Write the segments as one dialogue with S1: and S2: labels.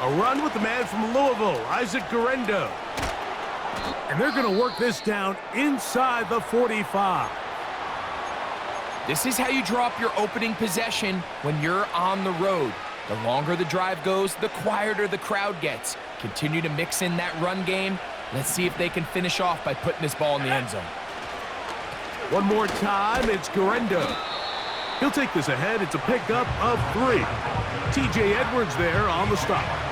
S1: A run with the man from Louisville, Isaac Guerrero. And they're going to work this down inside the 45.
S2: This is how you draw up your opening possession when you're on the road. The longer the drive goes, the quieter the crowd gets. Continue to mix in that run game. Let's see if they can finish off by putting this ball in the end zone.
S1: One more time, it's Guerrero. He'll take this ahead. It's a pickup of 3. T.J. Edwards there on the stop.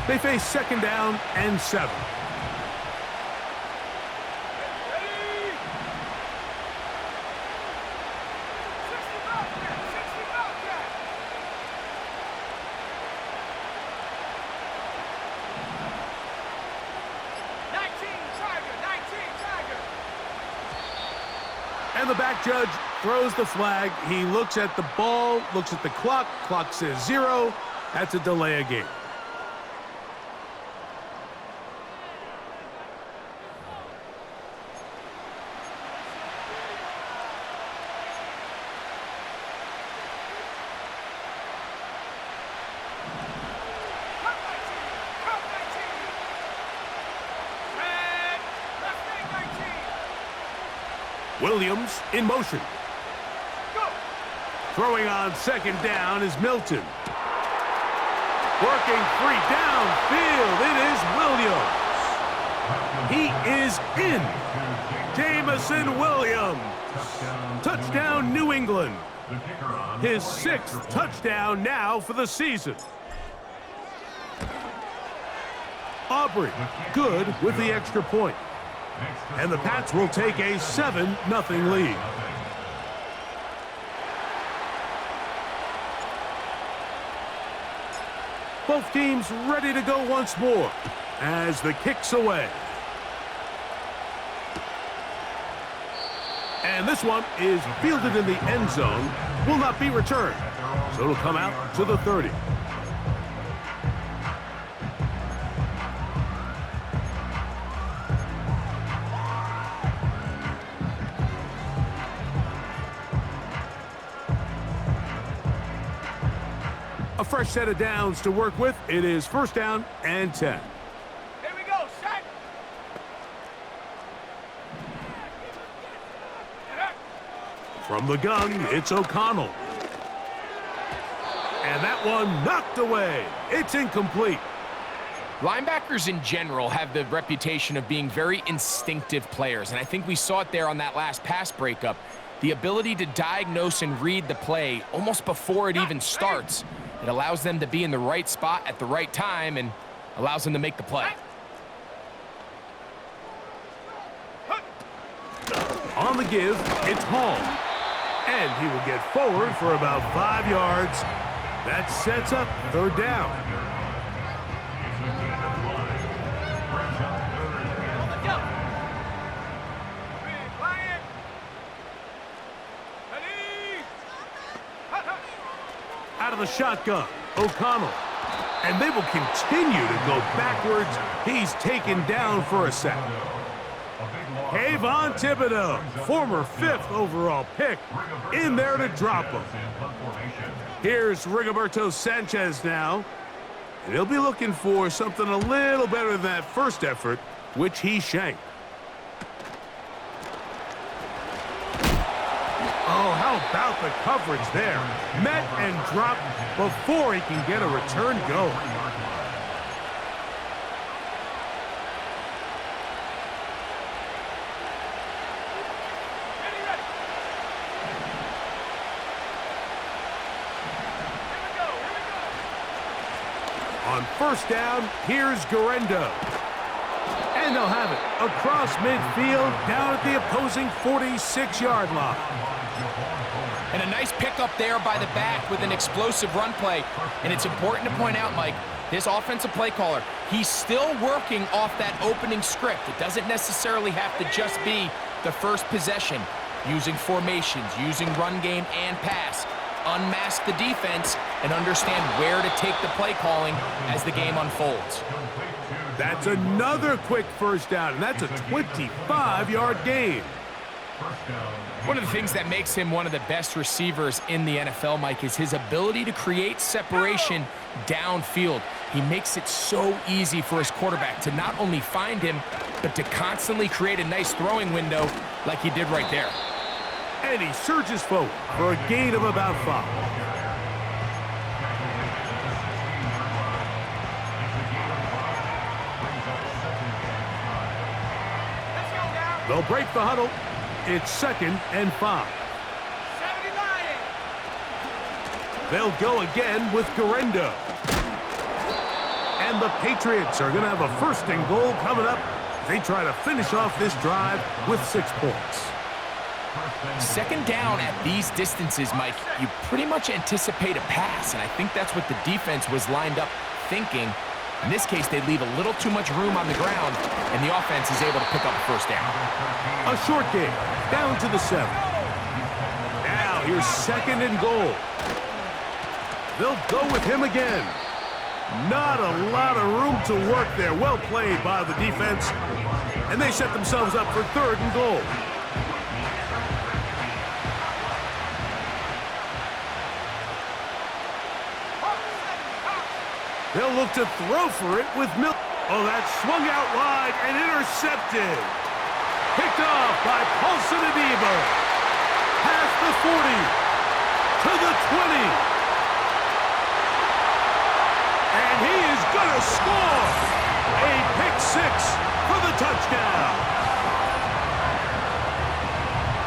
S1: They face 2nd down and 7. And the back judge throws the flag. He looks at the ball, looks at the clock. Clock says 0. That's a delay of game. Williams in motion. Go. Throwing on 2nd down is Milton. Working 3 downfield. It is Williams. He is in. Jamison Williams. Touchdown, New England. His 6th touchdown now for the season. Aubrey, good with the extra point. And the Pats will take a 7-0 lead. Both teams ready to go once more as the kick's away. And this one is fielded in the end zone, will not be returned. So it'll come out to the 30. A fresh set of downs to work with. It is 1st down and 10.
S3: Here we go, set.
S1: From the gun, it's O'Connell. And that one knocked away. It's incomplete.
S2: Linebackers in general have the reputation of being very instinctive players, and I think we saw it there on that last pass breakup. The ability to diagnose and read the play almost before it even starts. It allows them to be in the right spot at the right time and allows them to make the play.
S1: On the give, it's Hall. And he will get forward for about 5 yards. That sets up 3rd down. Out of the shotgun, O'Connell. And they will continue to go backwards. He's taken down for a sack. Kayvon Thibodeau, former 5th overall pick, in there to drop him. Here's Rigoberto Sanchez now. And he'll be looking for something a little better than that first effort, which he shanked. Oh, how about the coverage there? Met and dropped before he can get a return going. On 1st down, here's Guerrero. And they'll have it across midfield, down at the opposing 46-yard line.
S2: And a nice pickup there by the back with an explosive run play. And it's important to point out, Mike, this offensive play caller, he's still working off that opening script. It doesn't necessarily have to just be the first possession. Using formations, using run game and pass. unmask the defense and understand where to take the play calling as the game unfolds.
S1: That's another quick first down, and that's a 25-yard gain.
S2: One of the things that makes him one of the best receivers in the NFL, Mike, is his ability to create separation downfield. He makes it so easy for his quarterback to not only find him, but to constantly create a nice throwing window like he did right there.
S1: And he surges forward for a gain of about 5. They'll break the huddle. It's 2nd and 5.
S3: 79.
S1: They'll go again with Garendo. And the Patriots are going to have a 1st and goal coming up. They try to finish off this drive with 6 points.
S2: 2nd down at these distances, Mike, you pretty much anticipate a pass, and I think that's what the defense was lined up thinking. In this case, they leave a little too much room on the ground, and the offense is able to pick up a 1st down.
S1: A short game, down to the 7. Now here's 2nd and goal. They'll go with him again. Not a lot of room to work there. Well played by the defense. And they set themselves up for 3rd and goal. They'll look to throw for it with Milton. Oh, that's swung out wide and intercepted. Picked off by Paulson Adebo. Past the 40 to the 20. And he is going to score. A pick 6 for the touchdown.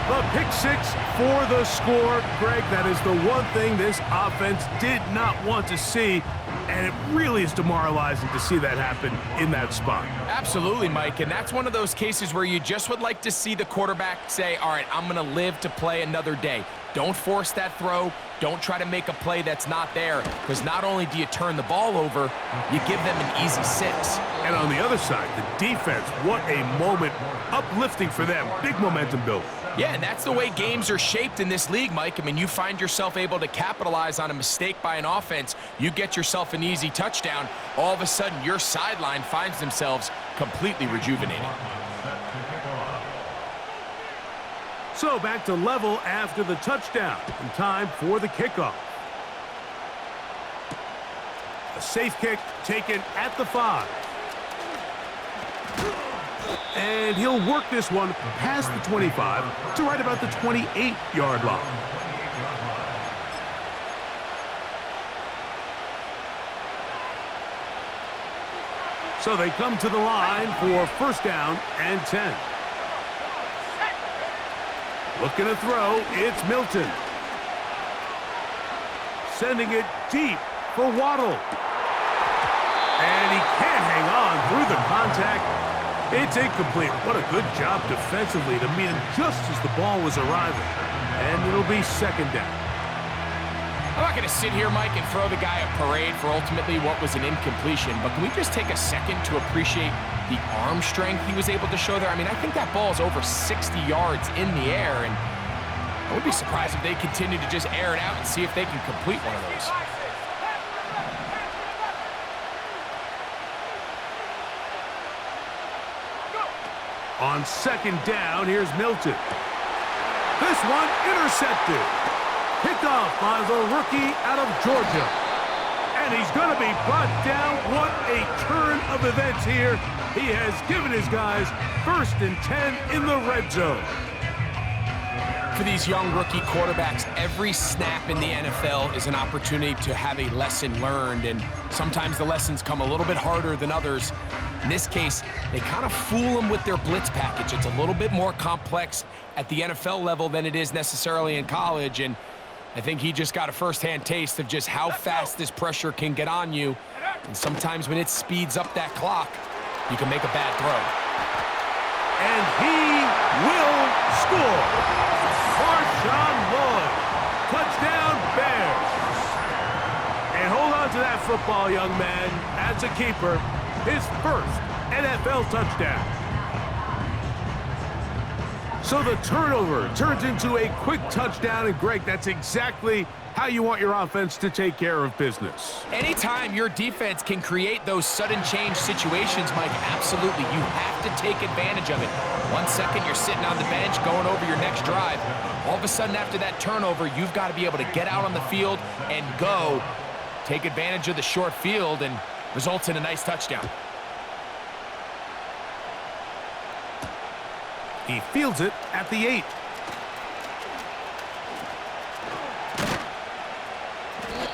S1: The pick 6 for the score. Greg, that is the one thing this offense did not want to see. And it really is demoralizing to see that happen in that spot.
S2: Absolutely, Mike, and that's one of those cases where you just would like to see the quarterback say, all right, I'm going to live to play another day. Don't force that throw. Don't try to make a play that's not there, because not only do you turn the ball over, you give them an easy 6.
S1: And on the other side, the defense, what a moment. Uplifting for them. Big momentum build.
S2: Yeah, and that's the way games are shaped in this league, Mike. I mean, you find yourself able to capitalize on a mistake by an offense. You get yourself an easy touchdown. All of a sudden, your sideline finds themselves completely rejuvenated.
S1: So back to level after the touchdown. And time for the kickoff. A safe kick taken at the 5. And he'll work this one past the 25 to right about the 28-yard line. So they come to the line for 1st down and 10. Looking to throw, it's Milton. Sending it deep for Waddle. And he can't hang on through the contact. It's incomplete. What a good job defensively to meet him just as the ball was arriving. And it'll be 2nd down.
S2: I'm not going to sit here, Mike, and throw the guy a parade for ultimately what was an incompletion, but can we just take a second to appreciate the arm strength he was able to show there? I mean, I think that ball is over 60 yards in the air, and I would be surprised if they continue to just air it out and see if they can complete one of those.
S1: On 2nd down, here's Milton. This one intercepted. Picked off by the rookie out of Georgia. And he's going to be brought down. What a turn of events here. He has given his guys 1st and 10 in the red zone.
S2: For these young rookie quarterbacks, every snap in the NFL is an opportunity to have a lesson learned, and sometimes the lessons come a little bit harder than others. In this case, they kind of fool them with their blitz package. It's a little bit more complex at the NFL level than it is necessarily in college, and I think he just got a first-hand taste of just how fast this pressure can get on you, and sometimes when it speeds up that clock, you can make a bad throw.
S1: And he will score. Marshawn Lloyd, touchdown Bears. And hold on to that football, young man. That's a keeper. His 1st NFL touchdown. So the turnover turns into a quick touchdown, and Greg, that's exactly how you want your offense to take care of business.
S2: Anytime your defense can create those sudden change situations, Mike, absolutely, you have to take advantage of it. 1 second, you're sitting on the bench going over your next drive. All of a sudden, after that turnover, you've got to be able to get out on the field and go. Take advantage of the short field, and results in a nice touchdown.
S1: He fields it at the 8.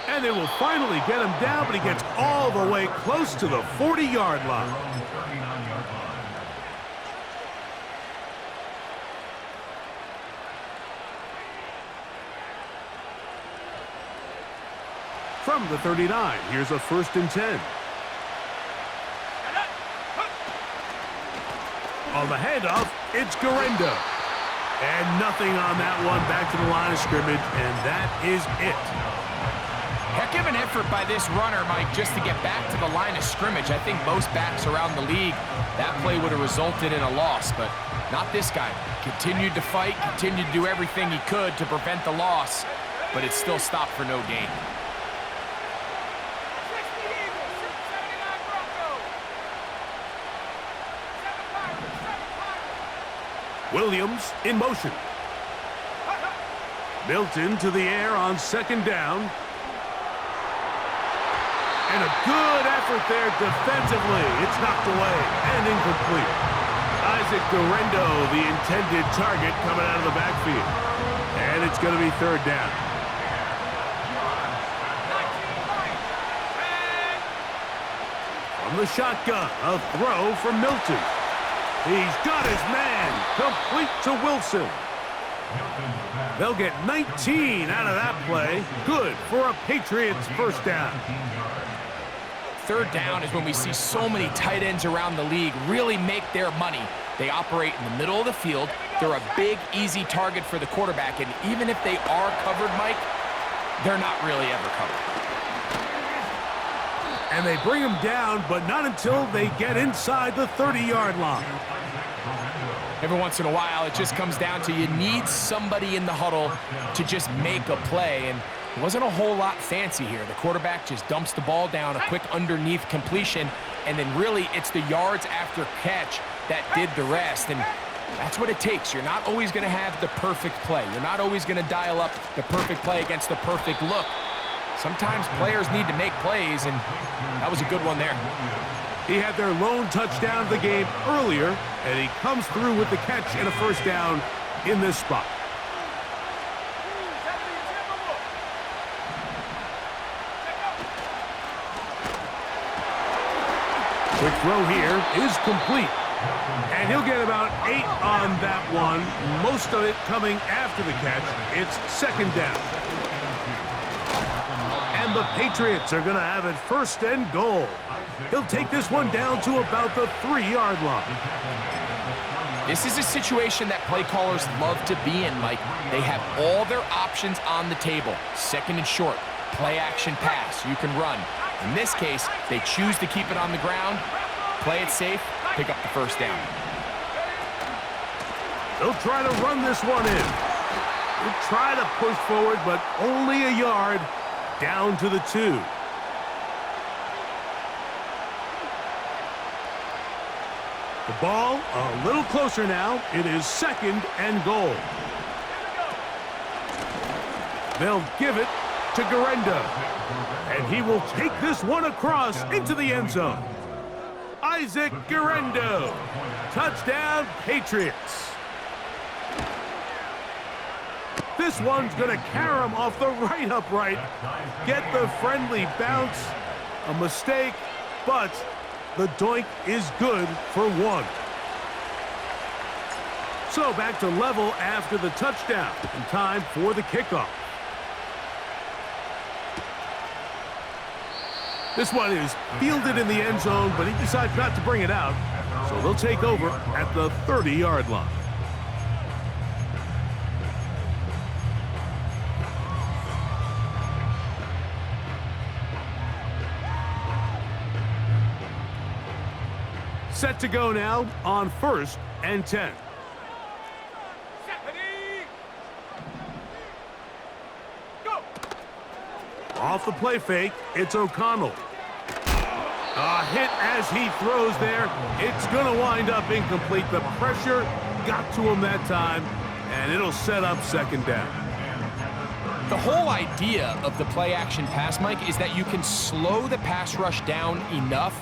S1: And they will finally get him down, but he gets all the way close to the 40-yard line. From the 39, here's a 1st and 10. On the handoff, it's Garendo. And nothing on that one, back to the line of scrimmage, and that is it.
S2: Heck of an effort by this runner, Mike, just to get back to the line of scrimmage. I think most backs around the league, that play would have resulted in a loss, but not this guy. Continued to fight, continued to do everything he could to prevent the loss, but it still stopped for no gain.
S1: Williams in motion. Milton to the air on 2nd down. And a good effort there defensively. It's knocked away and incomplete. Isaac Garendo, the intended target, coming out of the backfield. And it's going to be 3rd down. From the shotgun, a throw from Milton. He's got his man, complete to Wilson. They'll get 19 out of that play. Good for a Patriots 1st down.
S2: 3rd down is when we see so many tight ends around the league really make their money. They operate in the middle of the field. They're a big, easy target for the quarterback, and even if they are covered, Mike, they're not really ever covered.
S1: And they bring him down, but not until they get inside the 30-yard line.
S2: Every once in a while, it just comes down to you need somebody in the huddle to just make a play, and it wasn't a whole lot fancy here. The quarterback just dumps the ball down, a quick underneath completion, and then really it's the yards after catch that did the rest, and that's what it takes. You're not always going to have the perfect play. You're not always going to dial up the perfect play against the perfect look. Sometimes players need to make plays, and that was a good one there.
S1: He had their lone touchdown of the game earlier, and he comes through with the catch and a 1st down in this spot. Quick throw here is complete. And he'll get about 8 on that one, most of it coming after the catch. It's 2nd down. And the Patriots are going to have it 1st and goal. He'll take this one down to about the 3-yard line.
S2: This is a situation that play callers love to be in, Mike. They have all their options on the table. 2nd and short, play action pass, you can run. In this case, they choose to keep it on the ground, play it safe, pick up the 1st down.
S1: They'll try to run this one in. They'll try to push forward, but only a yard down to the 2. The ball a little closer now. It is 2nd and goal. They'll give it to Garendo. And he will take this one across into the end zone. Isaac Garendo. Touchdown, Patriots. This one's going to carry him off the right upright. Get the friendly bounce. A mistake, but the doink is good for 1. So back to level after the touchdown, and time for the kickoff. This one is fielded in the end zone, but he decides not to bring it out. So they'll take over at the 30-yard line. Set to go now on 1st and 10. Off the play fake, it's O'Connell. A hit as he throws there. It's going to wind up incomplete. The pressure got to him that time, and it'll set up second down.
S2: The whole idea of the play-action pass, Mike, is that you can slow the pass rush down enough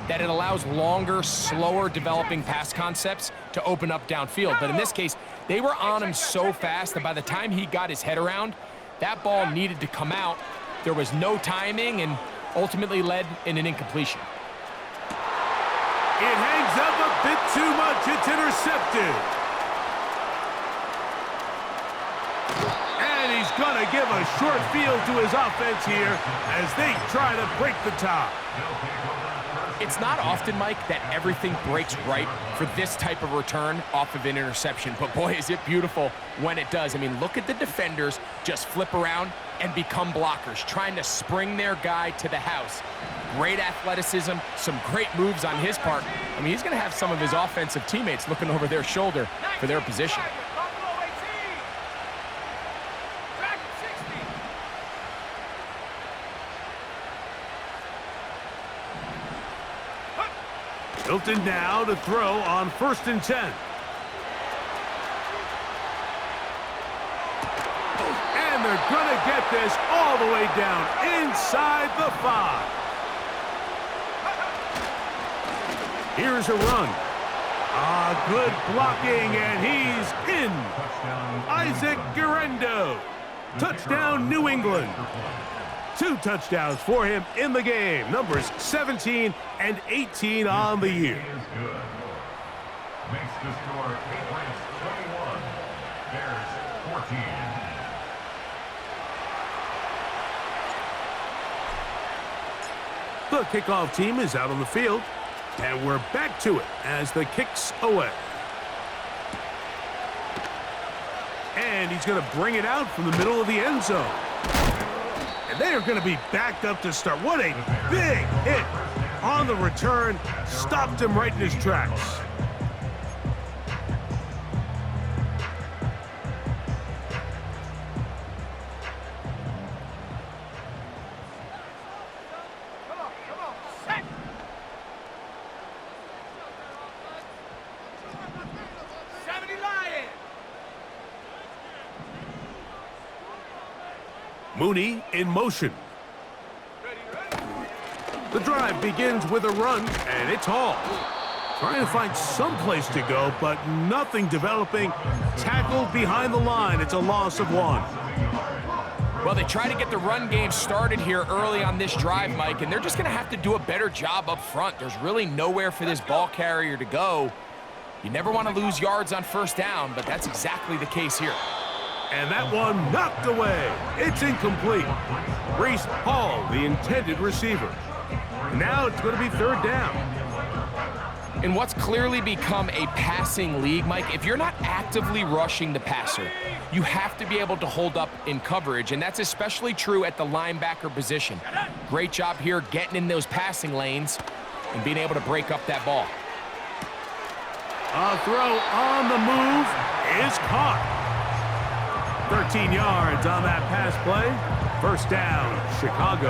S2: that it allows longer, slower developing pass concepts to open up downfield. But in this case, they were on him so fast that by the time he got his head around, that ball needed to come out. There was no timing and ultimately led in an incompletion.
S1: It hangs up a bit too much. It's intercepted. And he's going to give a short field to his offense here as they try to break the tie.
S2: It's not often, Mike, that everything breaks right for this type of return off of an interception. But boy, is it beautiful when it does. I mean, look at the defenders just flip around and become blockers, trying to spring their guy to the house. Great athleticism, some great moves on his part. I mean, he's going to have some of his offensive teammates looking over their shoulder for their position.
S1: Hilton now to throw on 1st and 10. And they're going to get this all the way down inside the 5. Here's a run. Good blocking, and he's in. Isaac Guerrero. Touchdown, New England. 2 touchdowns for him in the game. Numbers 17 and 18 on the year.
S4: Makes the score 8 wins, 21. Bears 14.
S1: The kickoff team is out on the field, and we're back to it as the kick's away. And he's going to bring it out from the middle of the end zone. And they are going to be backed up to start. What a big hit on the return. Stopped him right in his tracks.
S3: Come on, set.
S1: Mooney in motion. The drive begins with a run, and it's Hall. Trying to find some place to go, but nothing developing. Tackled behind the line. It's a loss of 1.
S2: Well, they try to get the run game started here early on this drive, Mike, and they're just going to have to do a better job up front. There's really nowhere for this ball carrier to go. You never want to lose yards on first down, but that's exactly the case here.
S1: And that one knocked away. It's incomplete. Breece Hall, the intended receiver. Now it's going to be third down.
S2: In what's clearly become a passing league, Mike, if you're not actively rushing the passer, you have to be able to hold up in coverage, and that's especially true at the linebacker position. Great job here getting in those passing lanes and being able to break up that ball.
S1: A throw on the move is caught. 13 yards on that pass play. First down, Chicago.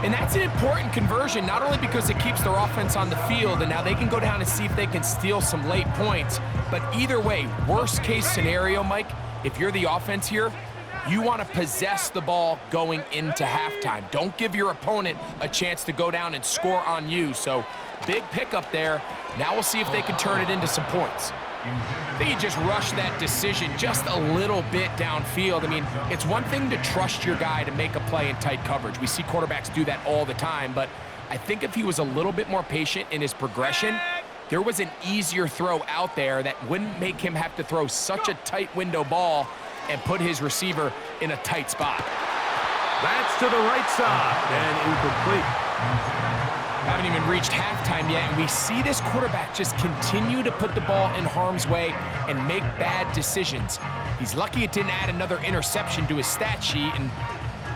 S2: And that's an important conversion, not only because it keeps their offense on the field, and now they can go down and see if they can steal some late points, but either way, worst case scenario, Mike, if you're the offense here, you want to possess the ball going into halftime. Don't give your opponent a chance to go down and score on you. So big pickup there. Now we'll see if they can turn it into some points. I think you just rush that decision just a little bit downfield. I mean, it's one thing to trust your guy to make a play in tight coverage. We see quarterbacks do that all the time, but I think if he was a little bit more patient in his progression, there was an easier throw out there that wouldn't make him have to throw such a tight window ball and put his receiver in a tight spot.
S1: That's to the right side and incomplete.
S2: Haven't even reached halftime yet, and we see this quarterback just continue to put the ball in harm's way and make bad decisions. He's lucky it didn't add another interception to his stat sheet, and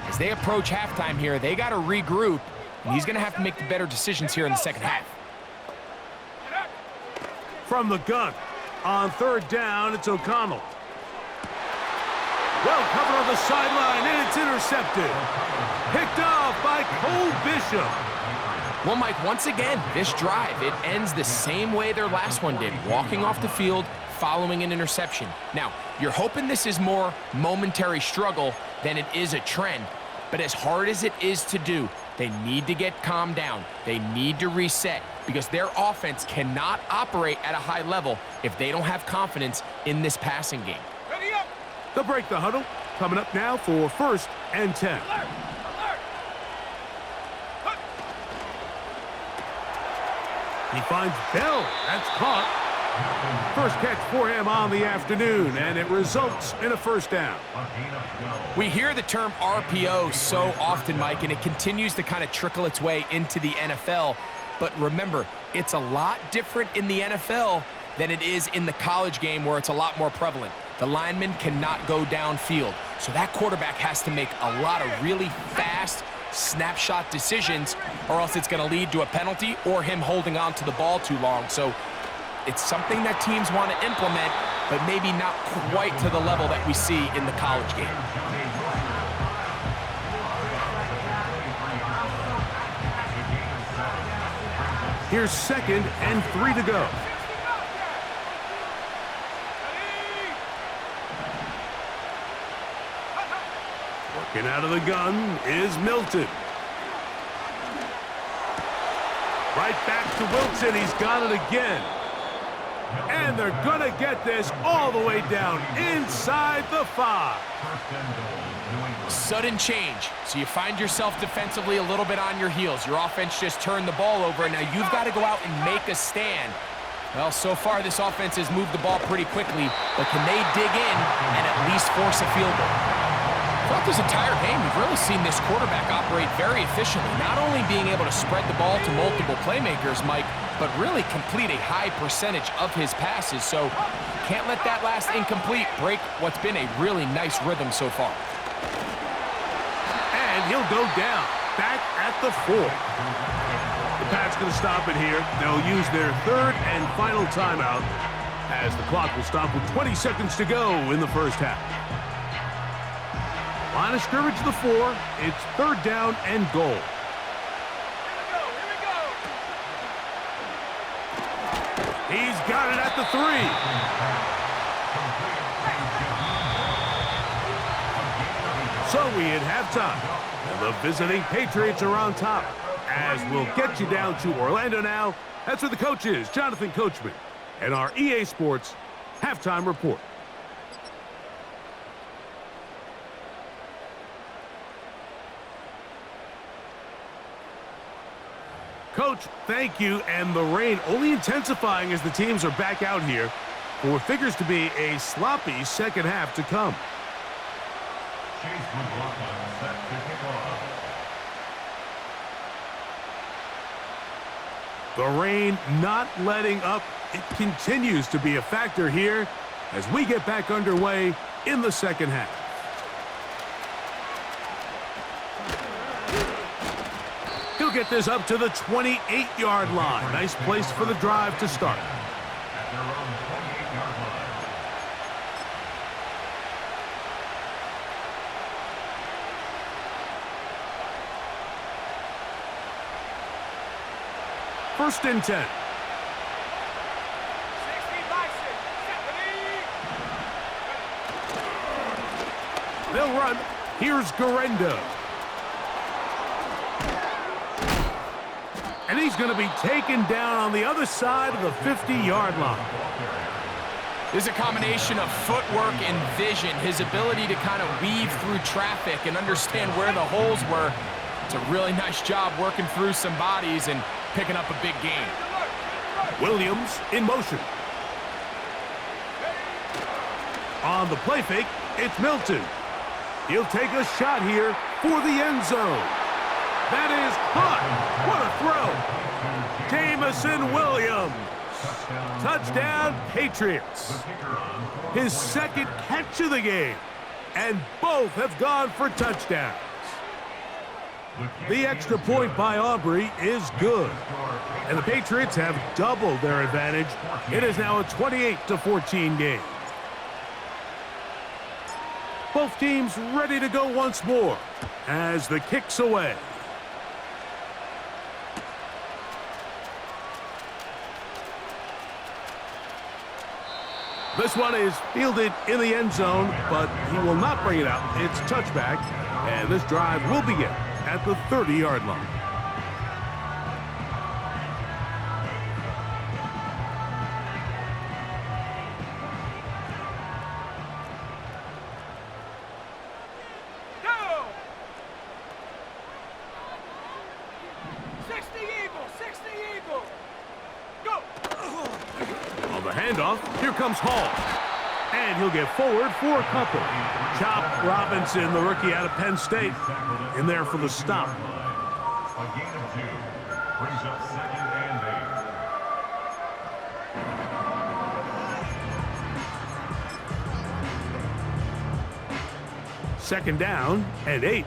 S2: as they approach halftime here, they got to regroup, and he's going to have to make the better decisions here in the second half.
S1: From the gun, on third down, it's O'Connell. Well, Well covered on the sideline, and it's intercepted. Picked off by Cole Bishop.
S2: Well, Mike, once again, this drive, it ends the same way their last one did, walking off the field, following an interception. Now, you're hoping this is more momentary struggle than it is a trend, but as hard as it is to do, they need to get calmed down. They need to reset because their offense cannot operate at a high level if they don't have confidence in this passing game.
S3: Ready up.
S1: They'll break the huddle. Coming up now for 1st and 10.
S3: Alert. Alert.
S1: He finds Bell. That's caught. First catch for him on the afternoon, and it results in a 1st down.
S2: We hear the term RPO so often, Mike, and it continues to kind of trickle its way into the NFL. But remember, it's a lot different in the NFL than it is in the college game where it's a lot more prevalent. The lineman cannot go downfield, so that quarterback has to make a lot of really fast snapshot decisions, or else it's going to lead to a penalty or him holding on to the ball too long. So it's something that teams want to implement, but maybe not quite to the level that we see in the college game.
S1: Here's 2nd and 3 to go. Working out of the gun is Milton. Right back to Wilson. He's got it again. And they're going to get this all the way down inside the 5.
S2: Sudden change. So you find yourself defensively a little bit on your heels. Your offense just turned the ball over, and now you've got to go out and make a stand. Well, so far this offense has moved the ball pretty quickly, but can they dig in and at least force a field goal? Throughout this entire game, we've really seen this quarterback operate very efficiently, not only being able to spread the ball to multiple playmakers, Mike, but really complete a high percentage of his passes. So can't let that last incomplete break what's been a really nice rhythm so far.
S1: And he'll go down, back at the 4. The Pats going to stop it here. They'll use their 3rd and final timeout as the clock will stop with 20 seconds to go in the 1st half. Line of scrimmage to the 4. It's 3rd down and goal.
S3: Here we go.
S1: He's got it at the 3. So we hit halftime, and the visiting Patriots are on top. As we'll get you down to Orlando now. That's where the coach is, Jonathan Coachman, and our EA Sports halftime report. Coach, thank you, and the rain only intensifying as the teams are back out here for what figures to be a sloppy 2nd half to come.
S4: Chase McLaughlin set to kick off.
S1: The rain not letting up. It continues to be a factor here as we get back underway in the 2nd half. He'll get this up to the 28-yard line. Nice place for the drive to start.
S4: At their own 28-yard line.
S1: First and 10.
S3: 60 by 6.
S1: They'll run. Here's Garendo. And he's going to be taken down on the other side of the 50-yard line.
S2: There's a combination of footwork and vision, his ability to kind of weave through traffic and understand where the holes were. It's a really nice job working through some bodies and picking up a big gain.
S1: Williams in motion. On the play fake, it's Milton. He'll take a shot here for the end zone. That is caught. What a throw. Jamison Williams. Touchdown, Patriots. His 2nd catch of the game. And both have gone for touchdowns. The extra point by Aubrey is good. And the Patriots have doubled their advantage. It is now a 28-14 game. Both Both teams ready to go once more as the kick's away. This one is fielded in the end zone, but he will not bring it out. It's touchback, and this drive will begin at the 30-yard line.
S3: Go! 60 Eagle, 60 Eagle. Go!
S1: On the handoff, here comes Hall. And he'll get forward for a couple. Chop Robinson, the rookie out of Penn State, in there for the stop.
S4: A gain of 2. Brings up 2nd and 8.
S1: Second down and 8.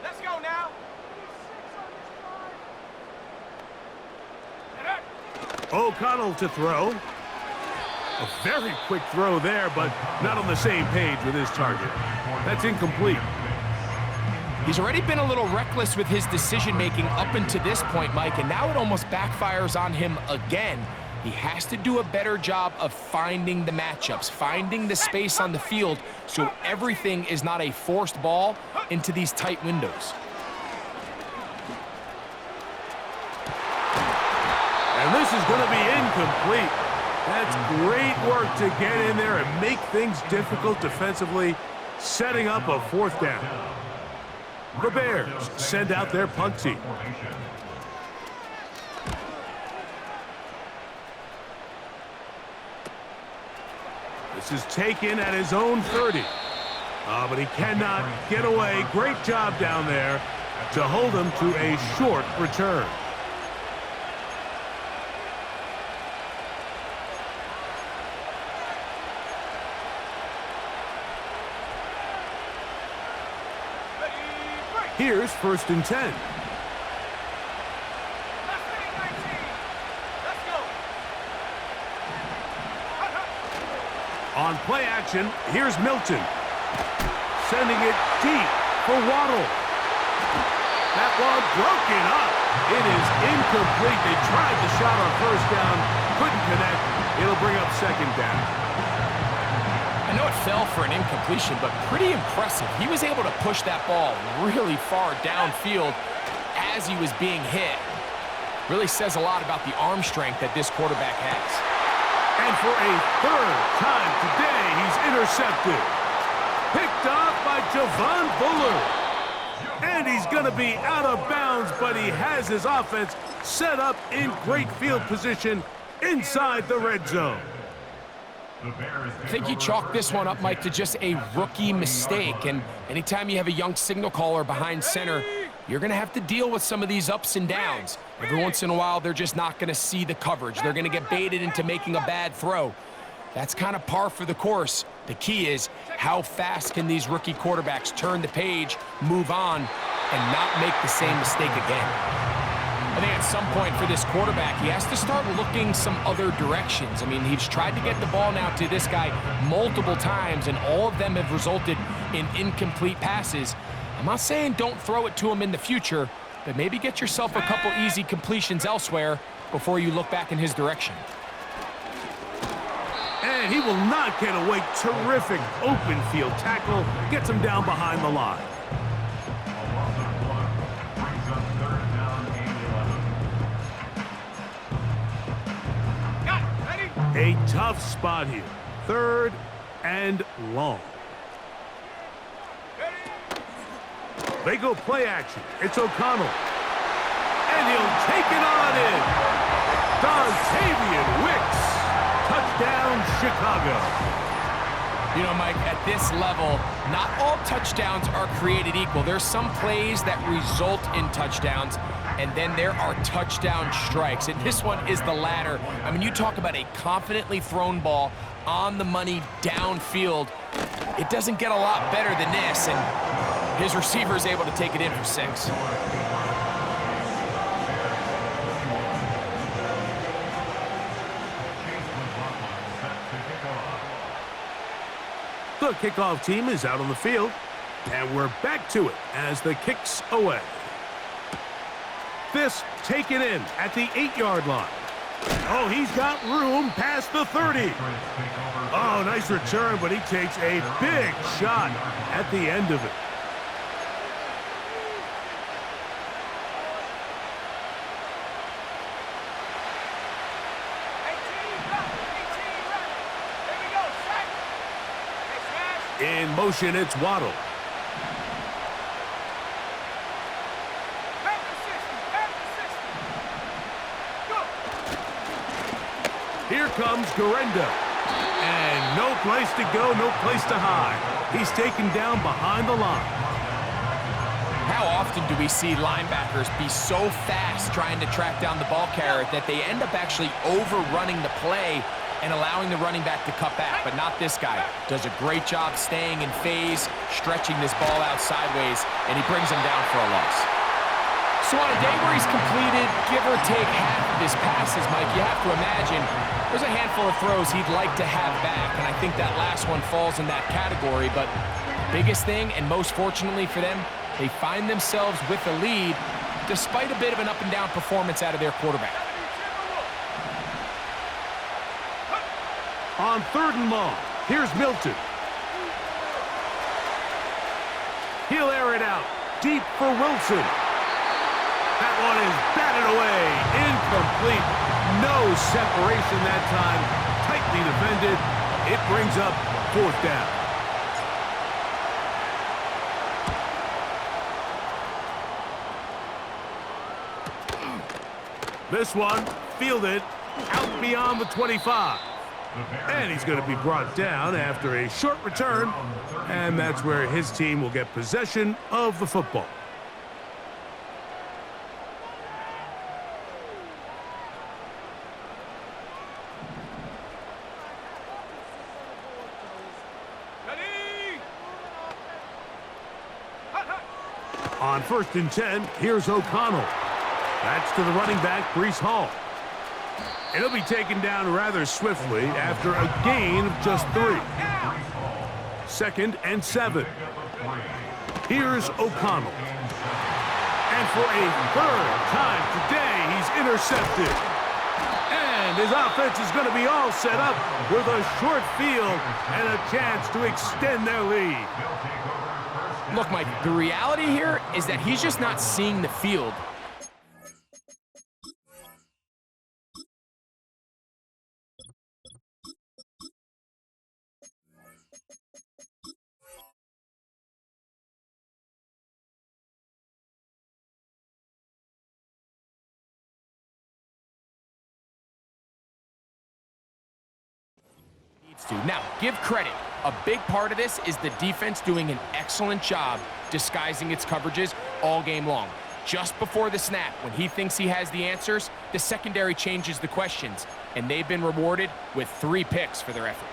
S3: Let's go now.
S1: O'Connell to throw. A very quick throw there, but not on the same page with his target. That's incomplete.
S2: He's already been a little reckless with his decision-making up until this point, Mike, and now it almost backfires on him again. He has to do a better job of finding the matchups, finding the space on the field so everything is not a forced ball into these tight windows.
S1: And this is going to be incomplete. That's great work to get in there and make things difficult defensively, setting up a 4th down. The Bears send out their punt team. This is taken at his own 30. But he cannot get away. Great job down there to hold him to a short return. Here's 1st and 10.
S3: Let's go.
S1: On play action, here's Milton. Sending it deep for Waddle. That one broken up. It is incomplete. They tried the shot on 1st down, couldn't connect. It'll bring up 2nd down.
S2: I know it fell for an incompletion, but pretty impressive. He was able to push that ball really far downfield as he was being hit. Really says a lot about the arm strength that this quarterback has.
S1: And for a 3rd time today, he's intercepted. Picked off by Javon Buller. And he's going to be out of bounds, but he has his offense set up in great field position inside the red zone.
S2: I think you chalk this one up, Mike, to just a rookie mistake. And anytime you have a young signal caller behind center, you're going to have to deal with some of these ups and downs. Every once in a while, they're just not going to see the coverage. They're going to get baited into making a bad throw. That's kind of par for the course. The key is how fast can these rookie quarterbacks turn the page, move on, and not make the same mistake again. I think at some point for this quarterback, he has to start looking some other directions. I mean, he's tried to get the ball now to this guy multiple times, and all of them have resulted in incomplete passes. I'm not saying don't throw it to him in the future, but maybe get yourself a couple easy completions elsewhere before you look back in his direction.
S1: And he will not get away. Terrific open field tackle. Gets him down behind the line. A tough spot here. 3rd and long. They go play action. It's O'Connell. And he'll take it on in. Dontavian Wicks. Touchdown, Chicago.
S2: You know, Mike, at this level, not all touchdowns are created equal. There's some plays that result in touchdowns, and then there are touchdown strikes. And this one is the latter. I mean, you talk about a confidently thrown ball on the money downfield. It doesn't get a lot better than this, and his receiver is able to take it in for 6.
S1: The kickoff team is out on the field, and we're back to it as the kick's away. This taken in at the 8-yard line. Oh, he's got room past the 30. Oh, nice return, but he takes a big shot at the end of it. In motion, it's Waddle. Here comes Garenda. And no place to go, no place to hide. He's taken down behind the line.
S2: How often do we see linebackers be so fast trying to track down the ball carrier that they end up actually overrunning the play and allowing the running back to cut back, but not this guy. Does a great job staying in phase, stretching this ball out sideways, and he brings him down for a loss. So on a day where he's completed, give or take half of his passes, Mike, you have to imagine there's a handful of throws he'd like to have back, and I think that last one falls in that category, but biggest thing, and most fortunately for them, they find themselves with a lead despite a bit of an up-and-down performance out of their quarterback.
S1: On 3rd and long, here's Milton. He'll air it out, deep for Wilson. That one is batted away, incomplete. No separation that time, tightly defended. It brings up 4th down. This one, fielded, out beyond the 25. And he's going to be brought down after a short return, and that's where his team will get possession of the football. On 1st and 10, here's O'Connell. That's to the running back, Breece Hall. And he'll be taken down rather swiftly after a gain of just 3. 2nd and 7. Here's O'Connell. And for a 3rd time today, he's intercepted. And his offense is going to be all set up with a short field and a chance to extend their lead.
S2: Look, Mike, the reality here is that he's just not seeing the field. Now, give credit. A big part of this is the defense doing an excellent job disguising its coverages all game long. Just before the snap, when he thinks he has the answers, the secondary changes the questions, and they've been rewarded with 3 picks for their effort.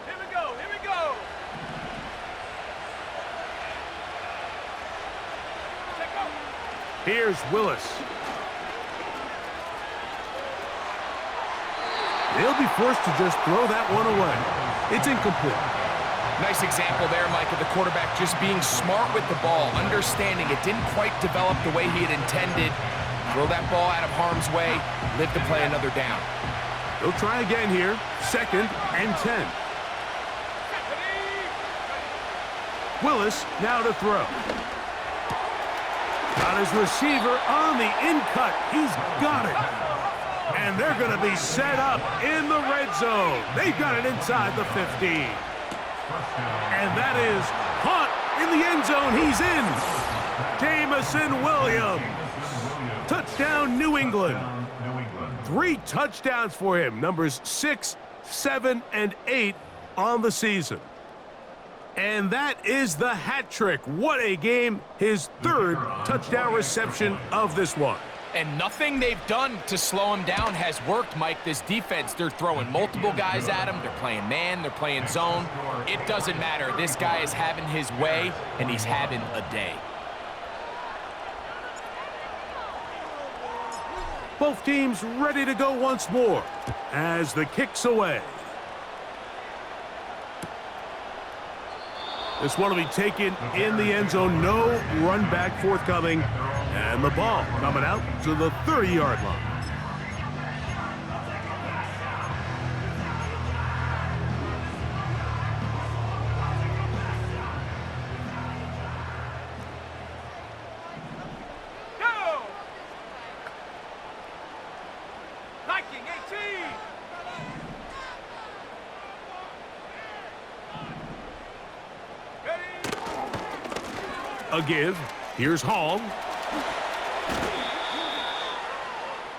S3: Here we go, here we go. Check out.
S1: Here's Willis. They'll be forced to just throw that one away. It's incomplete.
S2: Nice example there, Mike, of the quarterback just being smart with the ball, understanding it didn't quite develop the way he had intended. Throw that ball out of harm's way, live to play another down.
S1: They'll try again here. 2nd and 10. Willis now to throw. Got his receiver on the in-cut. He's got it. And they're going to be set up in the red zone. They've got it inside the 15. And that is caught in the end zone. He's in. Jamison Williams. Touchdown, New England. 3 touchdowns for him. Numbers 6, 7, and 8 on the season. And that is the hat trick. What a game. His 3rd touchdown reception of this one.
S2: And nothing they've done to slow him down has worked, Mike. This defense, they're throwing multiple guys at him. They're playing man, they're playing zone. It doesn't matter. This guy is having his way, and he's having a day.
S1: Both teams ready to go once more as the kick's away. This one will be taken in the end zone. No run back forthcoming. And the ball coming out to the 30-yard line.
S3: Go! Viking 18!
S1: A give. Here's Hall.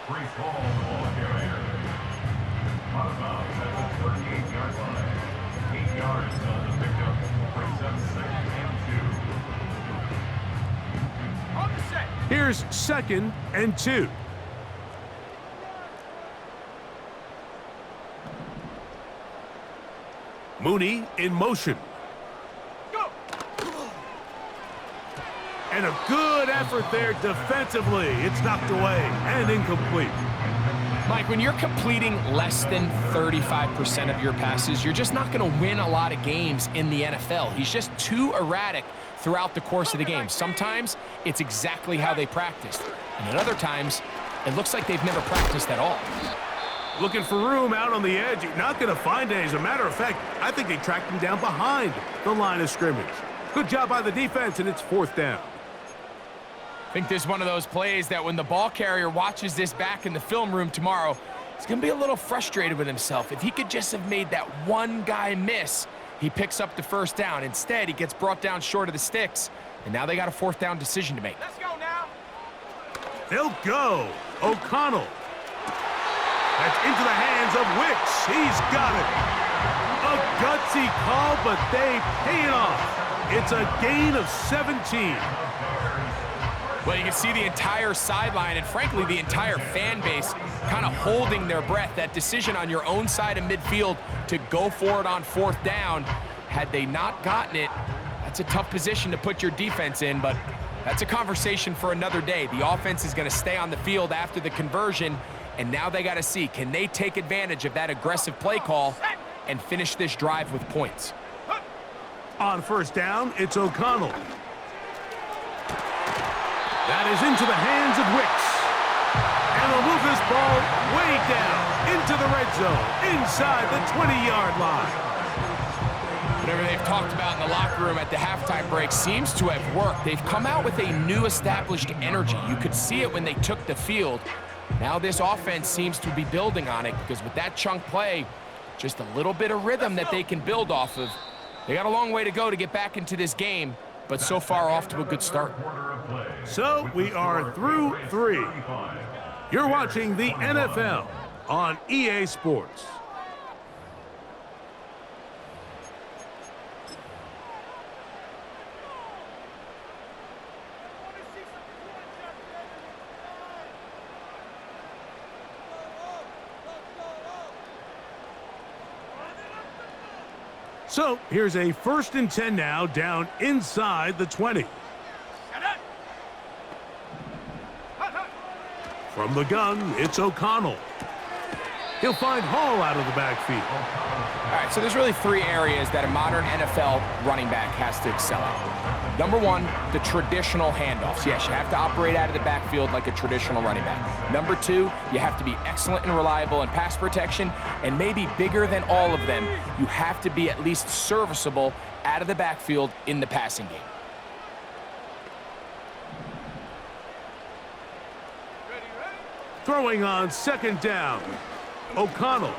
S4: Brace Hall, the ball carrier. Out of bounds at the 38-yard line. 8 yards on the pickup. Brings up 2nd and 2.
S3: On the set!
S1: Here's 2nd and 2. Mooney in motion.
S3: Go!
S1: And a good effort there defensively. It's knocked away and incomplete.
S2: Mike, when you're completing less than 35% of your passes, you're just not going to win a lot of games in the NFL. He's just too erratic throughout the course of the game. Sometimes it's exactly how they practiced. And at other times, it looks like they've never practiced at all.
S1: Looking for room out on the edge. You're not going to find it. As a matter of fact, I think they tracked him down behind the line of scrimmage. Good job by the defense, and it's 4th down.
S2: I think this is one of those plays that when the ball carrier watches this back in the film room tomorrow, he's going to be a little frustrated with himself. If he could just have made that one guy miss, he picks up the 1st down. Instead, he gets brought down short of the sticks, and now they got a 4th down decision to make.
S3: Let's go now!
S1: They'll go. O'Connell. That's into the hands of Wicks. He's got it. A gutsy call, but they pay it off. It's a gain of 17.
S2: Well, you can see the entire sideline and, frankly, the entire fan base kind of holding their breath. That decision on your own side of midfield to go for it on 4th down, had they not gotten it, that's a tough position to put your defense in, but that's a conversation for another day. The offense is going to stay on the field after the conversion, and now they got to see, can they take advantage of that aggressive play call and finish this drive with points?
S1: On 1st down, it's O'Connell. That is into the hands of Wicks. And they'll move this ball way down into the red zone, inside the 20-yard line.
S2: Whatever they've talked about in the locker room at the halftime break seems to have worked. They've come out with a new established energy. You could see it when they took the field. Now this offense seems to be building on it because with that chunk play, just a little bit of rhythm that they can build off of. They got a long way to go to get back into this game, but so far off to a good start.
S1: So we are through 3. You're watching the NFL on EA Sports. So here's a 1st and 10 now, down inside the 20. From the gun, it's O'Connell. He'll find Hall out of the backfield.
S2: All right, so there's really 3 areas that a modern NFL running back has to excel at. Number 1, the traditional handoffs. Yes, you have to operate out of the backfield like a traditional running back. Number 2, you have to be excellent and reliable in pass protection, and maybe bigger than all of them, you have to be at least serviceable out of the backfield in the passing game.
S1: Throwing on 2nd down, O'Connell.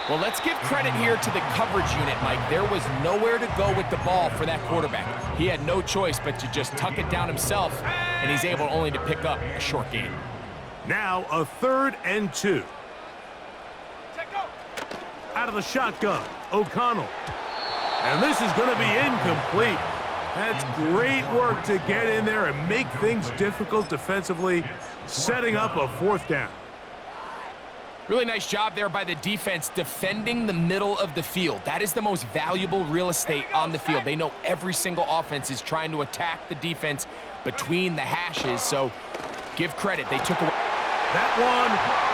S2: Well, let's give credit here to the coverage unit, Mike. There was nowhere to go with the ball for that quarterback. He had no choice but to just tuck it down himself, and he's able only to pick up a short gain.
S1: Now a 3rd and 2. Out of the shotgun, O'Connell. And this is going to be incomplete. That's great work to get in there and make things difficult defensively, setting up a 4th down.
S2: Really nice job there by the defense defending the middle of the field. That is the most valuable real estate on the field. They know every single offense is trying to attack the defense between the hashes, so give credit. They took away.
S1: That one,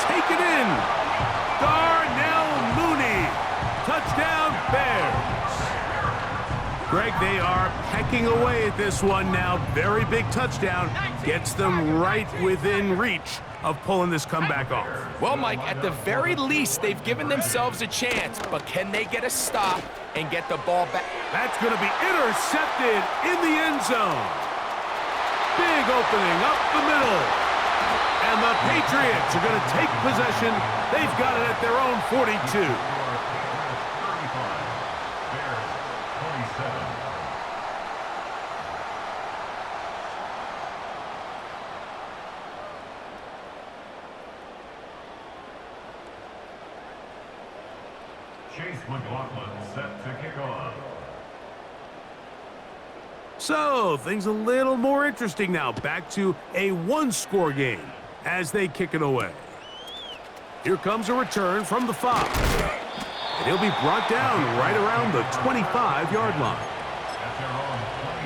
S1: taken in. Darnell Mooney. Touchdown, Bears. Greg, they are pecking away at this one now. Very big touchdown. Gets them right within reach of pulling this comeback off.
S2: Well, Mike, at the very least, they've given themselves a chance, but can they get a stop and get the ball back?
S1: That's going to be intercepted in the end zone. Big opening up the middle. And the Patriots are going to take possession. They've got it at their own 42.
S4: Chase McLaughlin set to kick off.
S1: So, things a little more interesting now. Back to a one-score game as they kick it away. Here comes a return from the 5. And he'll be brought down right around the 25-yard line.
S4: At their own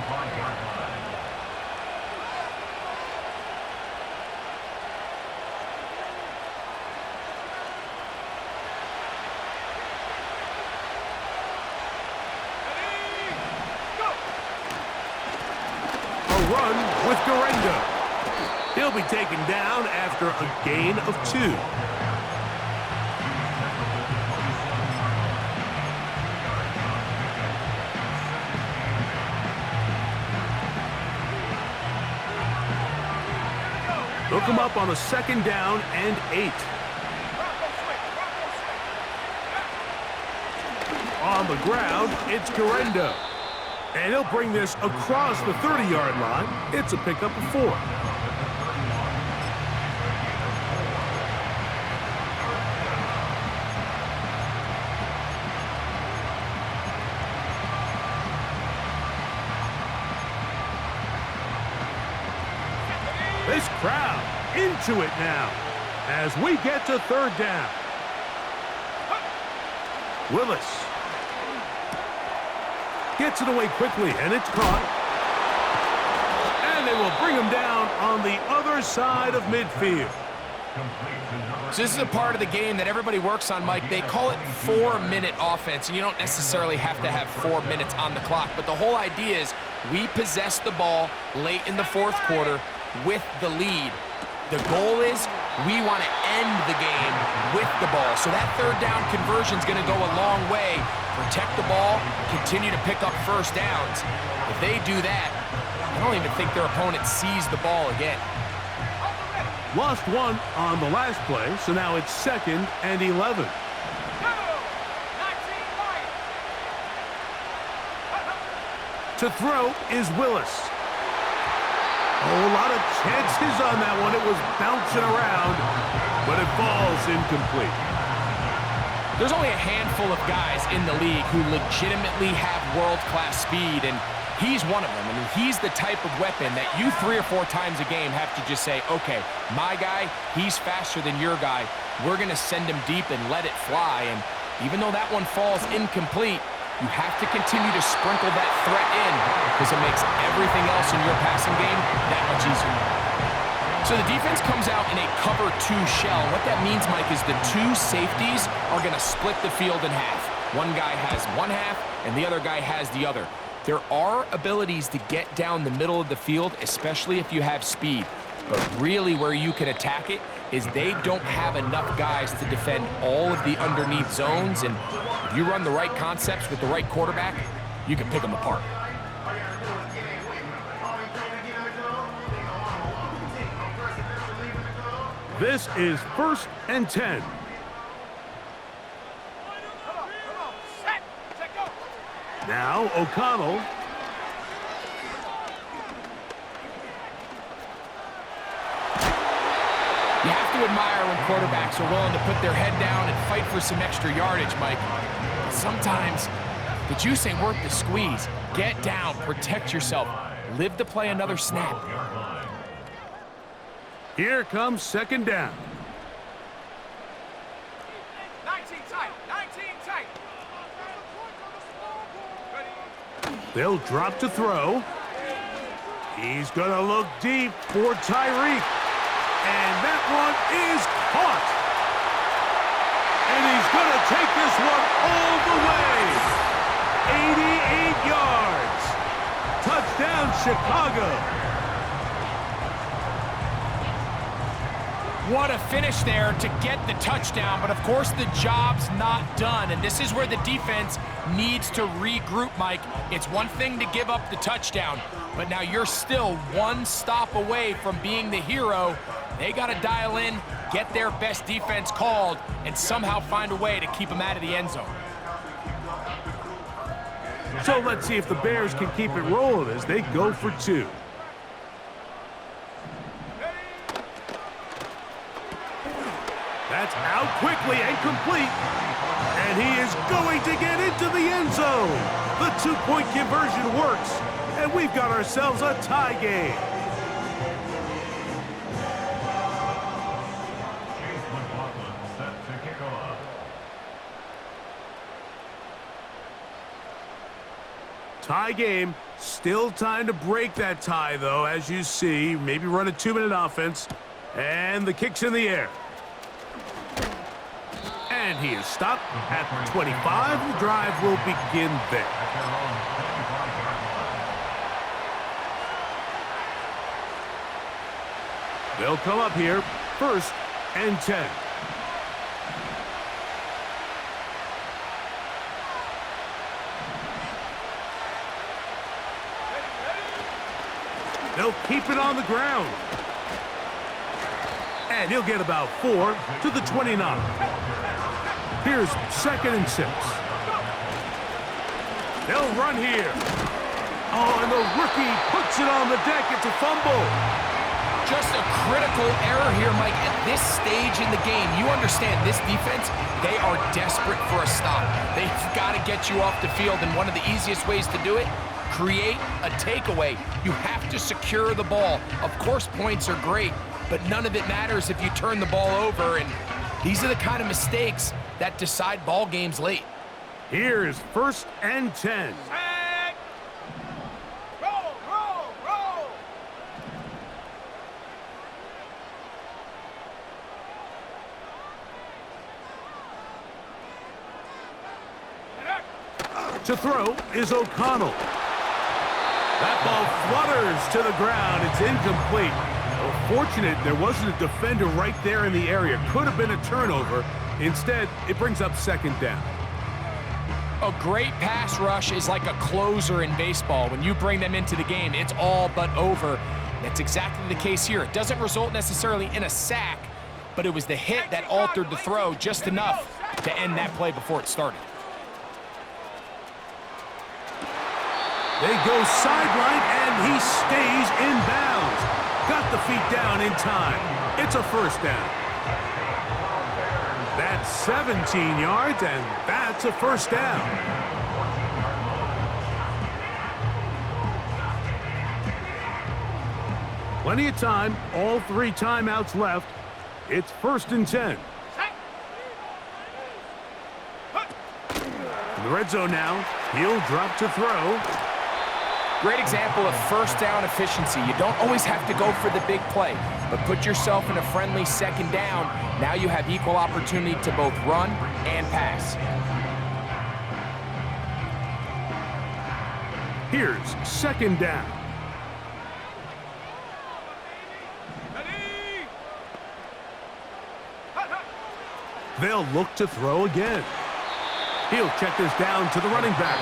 S4: 25-yard line.
S1: A run with Garenda. He'll be taken down after a gain of 2. Hook him up on a 2nd down and 8. On the ground, it's Garenda. And he'll bring this across the 30-yard line. It's a pickup of 4. This crowd into it now as we get to 3rd down. Willis gets it away quickly, and it's caught. And they will bring him down on the other side of midfield.
S2: So this is a part of the game that everybody works on, Mike. They call it 4-minute offense, and you don't necessarily have to have 4 minutes on the clock. But the whole idea is we possess the ball late in the 4th quarter with the lead. The goal is we want to end the game with the ball. So that 3rd down conversion is going to go a long way. Protect the ball, continue to pick up first downs. If they do that, I don't even think their opponent sees the ball again.
S1: Lost 1 on the last play, so now it's 2nd and 11. To throw is Willis. Oh, a lot of chances on that one. It was bouncing around, but it falls incomplete.
S2: There's only a handful of guys in the league who legitimately have world-class speed, and he's one of them. I mean, he's the type of weapon that you 3 or 4 times a game have to just say, okay, my guy, he's faster than your guy. We're going to send him deep and let it fly. And even though that one falls incomplete, you have to continue to sprinkle that threat in because it makes everything else in your passing game that much easier. So the defense comes out in a cover 2 shell. What that means, Mike, is the 2 safeties are going to split the field in half. One guy has one half, and the other guy has the other. There are abilities to get down the middle of the field, especially if you have speed. But really where you can attack it is they don't have enough guys to defend all of the underneath zones, and if you run the right concepts with the right quarterback, you can pick them apart.
S1: This is 1st and 10. Now O'Connell.
S2: You have to admire when quarterbacks are willing to put their head down and fight for some extra yardage, Mike. Sometimes the juice ain't worth the squeeze. Get down, protect yourself, live to play another snap.
S1: Here comes 2nd down.
S3: 19 tight. 19 tight. Ready?
S1: They'll drop to throw. He's going to look deep for Tyreek. And that one is caught. And he's going to take this one all the way. 88 yards. Touchdown, Chicago.
S2: What a finish there to get the touchdown, but of course the job's not done, and this is where the defense needs to regroup, Mike. It's one thing to give up the touchdown, but now you're still one stop away from being the hero. They got to dial in, get their best defense called, and somehow find a way to keep them out of the end zone.
S1: So let's see if the Bears can keep it rolling as they go for two. That's out quickly and complete. And he is going to get into the end zone. The two-point conversion works. And we've got ourselves a tie game. Tie game. Still time to break that tie, though, as you see. Maybe run a 2-minute offense. And the kick's in the air. And he is stopped at 25. The drive will begin there. They'll come up here, 1st and 10. They'll keep it on the ground. And he'll get about 4 to the 29. Here's 2nd and 6. They'll run here. Oh, and the rookie puts it on the deck. It's a fumble.
S2: Just a critical error here, Mike. At this stage in the game, you understand this defense, they are desperate for a stop. They've got to get you off the field, and one of the easiest ways to do it, create a takeaway. You have to secure the ball. Of course, points are great, but none of it matters if you turn the ball over, and these are the kind of mistakes that decide ball games late.
S1: Here's 1st and 10.
S3: Set. Roll, roll, roll.
S1: To throw is O'Connell. That ball flutters to the ground. It's incomplete. Well, fortunate there wasn't a defender right there in the area. Could have been a turnover. Instead, it brings up 2nd down.
S2: A great pass rush is like a closer in baseball. When you bring them into the game, it's all but over. That's exactly the case here. It doesn't result necessarily in a sack, but it was the hit that altered the throw just enough to end that play before it started.
S1: They go sideline, and he stays in bounds. Got the feet down in time. It's a 1st down. That's 17 yards, and that's a 1st down. Plenty of time, all 3 timeouts left. It's 1st and 10. In the red zone now, he'll drop to throw.
S2: Great example of 1st down efficiency. You don't always have to go for the big play, but put yourself in a friendly 2nd down. Now you have equal opportunity to both run and pass.
S1: Here's 2nd down.
S3: Ready.
S1: They'll look to throw again. He'll check this down to the running back.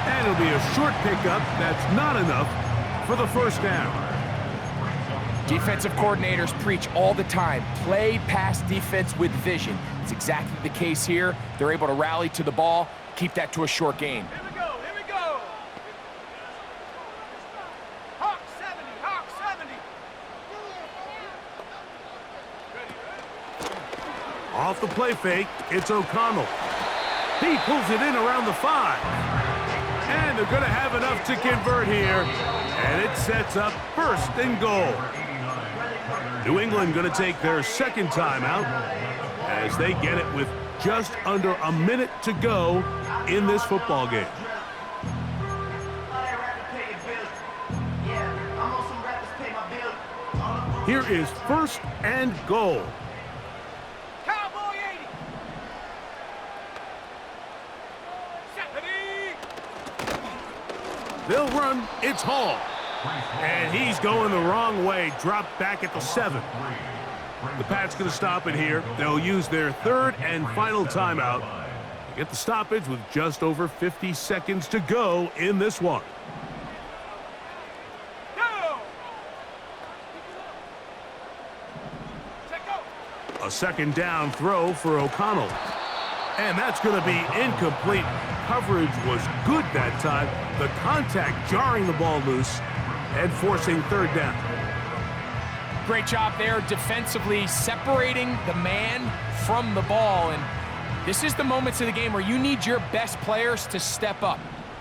S1: And it'll be a short pickup. That's not enough for the 1st down.
S2: Defensive coordinators preach all the time, play pass defense with vision. It's exactly the case here. They're able to rally to the ball, keep that to a short gain.
S3: Here we go, here we go. Hawk 70, Hawk 70.
S1: Off the play fake, it's O'Connell. He pulls it in around the 5. And they're going to have enough to convert here. And it sets up 1st and goal. New England going to take their 2nd timeout as they get it with just under a minute to go in this football game. Here is 1st and goal.
S3: Cowboy 80. 70.
S1: They'll run. It's Hall. And he's going the wrong way. Dropped back at the 7. The Pats going to stop it here. They'll use their 3rd and final timeout. They get the stoppage with just over 50 seconds to go in this one. A 2nd down throw for O'Connell. And that's going to be incomplete. Coverage was good that time. The contact jarring the ball loose and forcing 3rd down.
S2: Great job there defensively, separating the man from the ball. And this is the moments of the game where you need your best players to step up.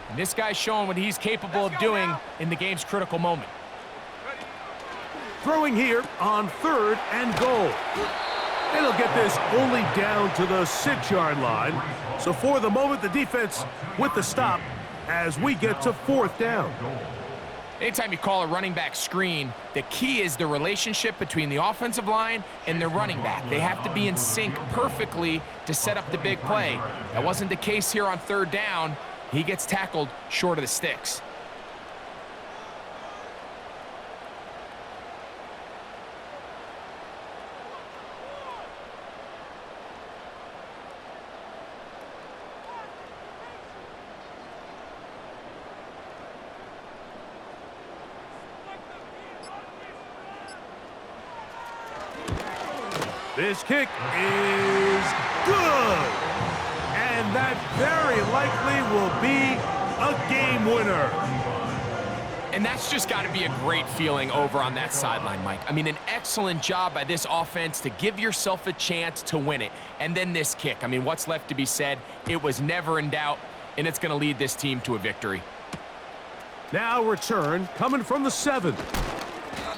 S2: And this guy's showing what he's capable of doing in the game's critical moment.
S1: Throwing here on 3rd and goal. And he'll get this only down to the 6-yard line. So for the moment, the defense with the stop as we get to 4th down.
S2: Anytime you call a running back screen, the key is the relationship between the offensive line and the running back. They have to be in sync perfectly to set up the big play. That wasn't the case here on 3rd down. He gets tackled short of the sticks.
S1: This kick is good. And that very likely will be a game winner.
S2: And that's just got to be a great feeling over on that sideline, Mike. I mean, an excellent job by this offense to give yourself a chance to win it. And then this kick. I mean, what's left to be said? It was never in doubt, and it's going to lead this team to a victory.
S1: Now return coming from the 7.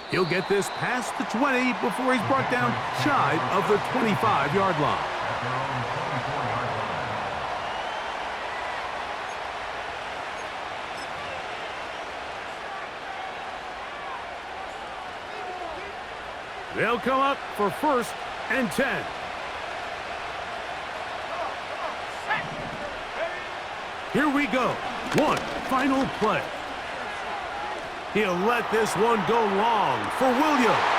S1: He'll get this past the 20 before he's brought down shy of the 25-yard line. They'll come up for 1st and 10. Here we go. One final play. He'll let this one go long for Williams.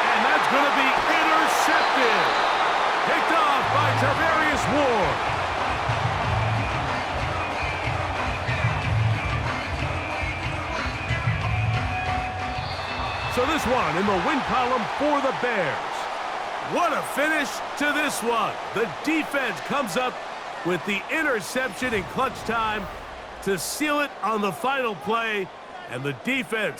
S1: And that's going to be intercepted. Picked off by Tarvarius Ward. So this one in the win column for the Bears. What a finish to this one. The defense comes up with the interception in clutch time to seal it on the final play. And the defense